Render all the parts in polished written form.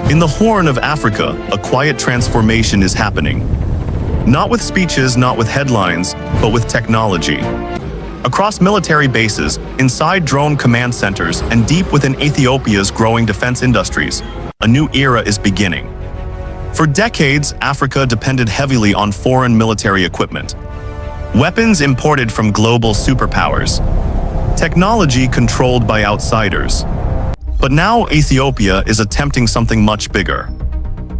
In the Horn of Africa, a quiet transformation is happening. Not with speeches, not with headlines, but with technology. Across military bases, inside drone command centers, and deep within Ethiopia's growing defense industries, a new era is beginning. For decades, Africa depended heavily on foreign military equipment. Weapons imported from global superpowers. Technology controlled by outsiders. But now Ethiopia is attempting something much bigger.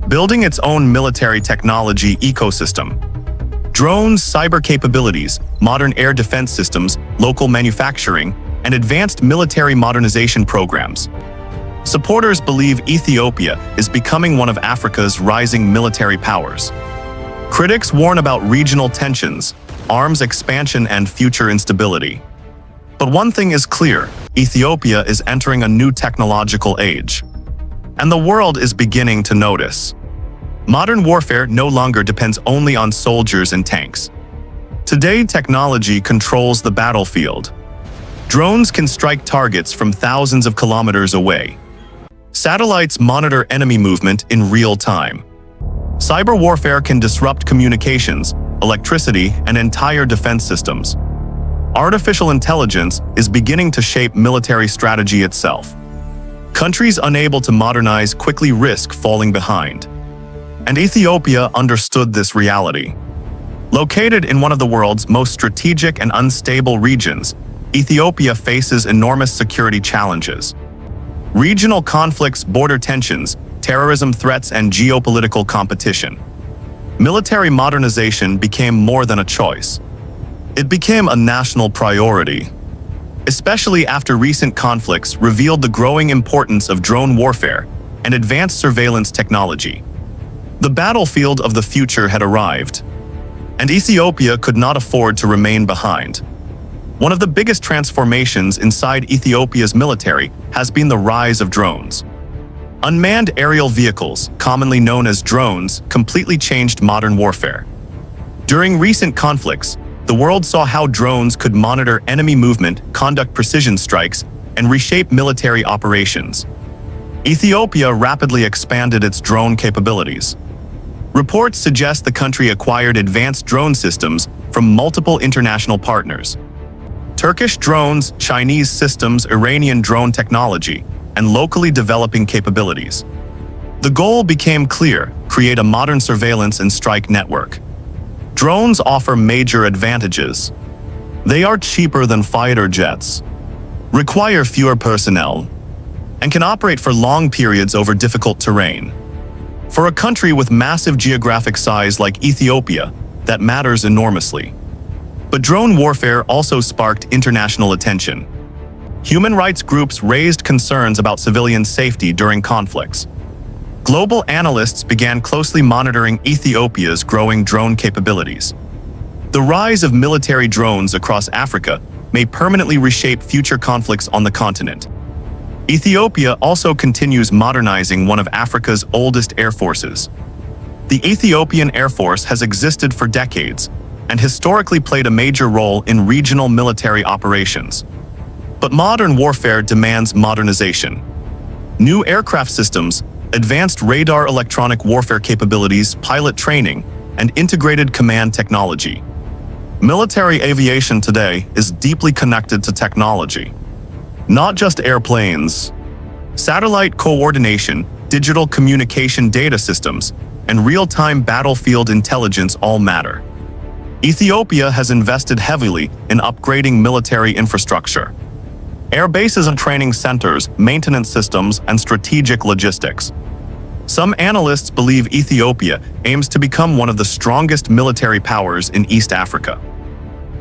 Building its own military technology ecosystem. Drones, cyber capabilities, modern air defense systems, local manufacturing, and advanced military modernization programs. Supporters believe Ethiopia is becoming one of Africa's rising military powers. Critics warn about regional tensions, arms expansion, and future instability. But one thing is clear: Ethiopia is entering a new technological age. And the world is beginning to notice. Modern warfare no longer depends only on soldiers and tanks. Today, technology controls the battlefield. Drones can strike targets from thousands of kilometers away. Satellites monitor enemy movement in real time. Cyber warfare can disrupt communications, electricity, and entire defense systems. Artificial intelligence is beginning to shape military strategy itself. Countries unable to modernize quickly risk falling behind. And Ethiopia understood this reality. Located in one of the world's most strategic and unstable regions, Ethiopia faces enormous security challenges. Regional conflicts, border tensions, terrorism threats, and geopolitical competition. Military modernization became more than a choice. It became a national priority, especially after recent conflicts revealed the growing importance of drone warfare and advanced surveillance technology. The battlefield of the future had arrived, and Ethiopia could not afford to remain behind. One of the biggest transformations inside Ethiopia's military has been the rise of drones. Unmanned aerial vehicles, commonly known as drones, completely changed modern warfare. During recent conflicts, the world saw how drones could monitor enemy movement, conduct precision strikes, and reshape military operations. Ethiopia rapidly expanded its drone capabilities. Reports suggest the country acquired advanced drone systems from multiple international partners. Turkish drones, Chinese systems, Iranian drone technology, and locally developing capabilities. The goal became clear: create a modern surveillance and strike network. Drones offer major advantages. They are cheaper than fighter jets, require fewer personnel, and can operate for long periods over difficult terrain. For a country with massive geographic size like Ethiopia, that matters enormously. But drone warfare also sparked international attention. Human rights groups raised concerns about civilian safety during conflicts. Global analysts began closely monitoring Ethiopia's growing drone capabilities. The rise of military drones across Africa may permanently reshape future conflicts on the continent. Ethiopia also continues modernizing one of Africa's oldest air forces. The Ethiopian Air Force has existed for decades and historically played a major role in regional military operations. But modern warfare demands modernization. New aircraft systems, advanced radar electronic warfare capabilities, pilot training, and integrated command technology. Military aviation today is deeply connected to technology. Not just airplanes. Satellite coordination, digital communication data systems, and real-time battlefield intelligence all matter. Ethiopia has invested heavily in upgrading military infrastructure. Air bases and training centers, maintenance systems, and strategic logistics. Some analysts believe Ethiopia aims to become one of the strongest military powers in East Africa.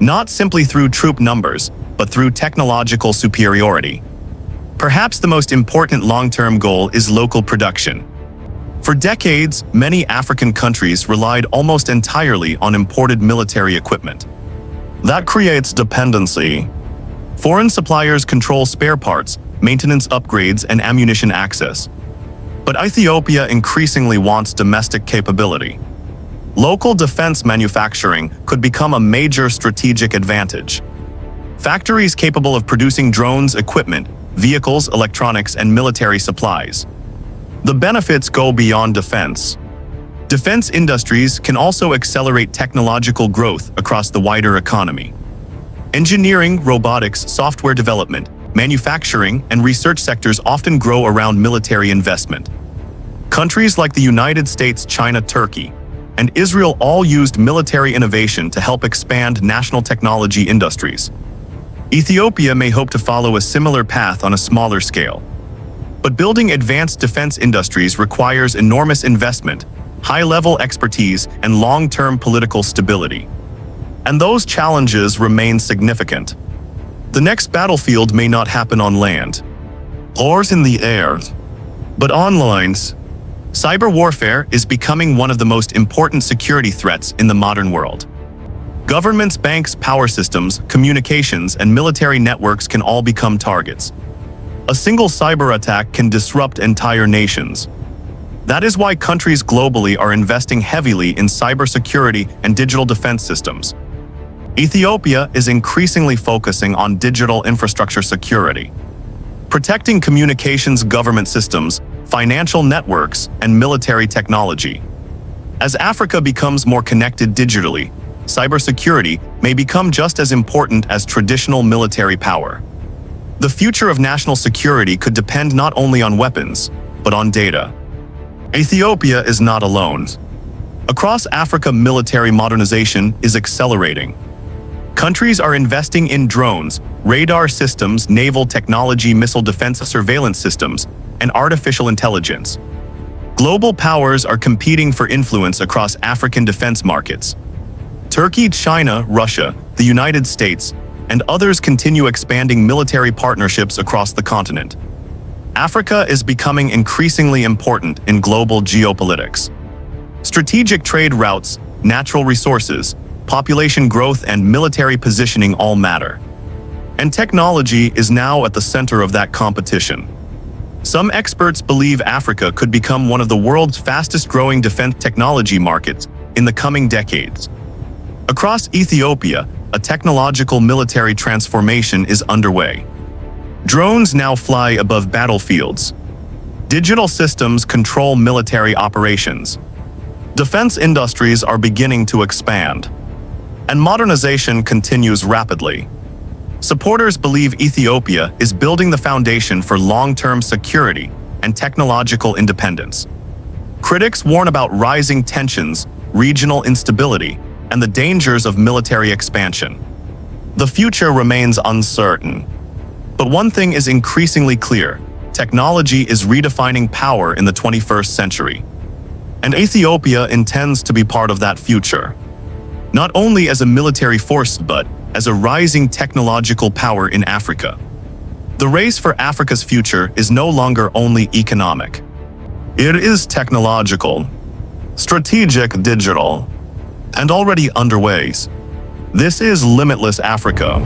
Not simply through troop numbers, but through technological superiority. Perhaps the most important long-term goal is local production. For decades, many African countries relied almost entirely on imported military equipment. That creates dependency. Foreign suppliers control spare parts, maintenance upgrades, and ammunition access. But Ethiopia increasingly wants domestic capability. Local defense manufacturing could become a major strategic advantage. Factories capable of producing drones, equipment, vehicles, electronics, and military supplies. The benefits go beyond defense. Defense industries can also accelerate technological growth across the wider economy. Engineering, robotics, software development, manufacturing, and research sectors often grow around military investment. Countries like the United States, China, Turkey, and Israel all used military innovation to help expand national technology industries. Ethiopia may hope to follow a similar path on a smaller scale. But building advanced defense industries requires enormous investment, high-level expertise, and long-term political stability. And those challenges remain significant. The next battlefield may not happen on land or in the air, but on lines. Cyber warfare is becoming one of the most important security threats in the modern world. Governments, banks, power systems, communications, and military networks can all become targets. A single cyber attack can disrupt entire nations. That is why countries globally are investing heavily in cybersecurity and digital defense systems. Ethiopia is increasingly focusing on digital infrastructure security, protecting communications, government systems, financial networks, and military technology. As Africa becomes more connected digitally, cybersecurity may become just as important as traditional military power. The future of national security could depend not only on weapons, but on data. Ethiopia is not alone. Across Africa, military modernization is accelerating. Countries are investing in drones, radar systems, naval technology, missile defense, surveillance systems, and artificial intelligence. Global powers are competing for influence across African defense markets. Turkey, China, Russia, the United States, and others continue expanding military partnerships across the continent. Africa is becoming increasingly important in global geopolitics. Strategic trade routes, natural resources, population growth, and military positioning all matter. And technology is now at the center of that competition. Some experts believe Africa could become one of the world's fastest-growing defense technology markets in the coming decades. Across Ethiopia, a technological military transformation is underway. Drones now fly above battlefields. Digital systems control military operations. Defense industries are beginning to expand. And modernization continues rapidly. Supporters believe Ethiopia is building the foundation for long-term security and technological independence. Critics warn about rising tensions, regional instability, and the dangers of military expansion. The future remains uncertain. But one thing is increasingly clear: technology is redefining power in the 21st century. And Ethiopia intends to be part of that future. Not only as a military force, but as a rising technological power in Africa. The race for Africa's future is no longer only economic. It is technological, strategic, digital, and already underway. This is Limitless Africa.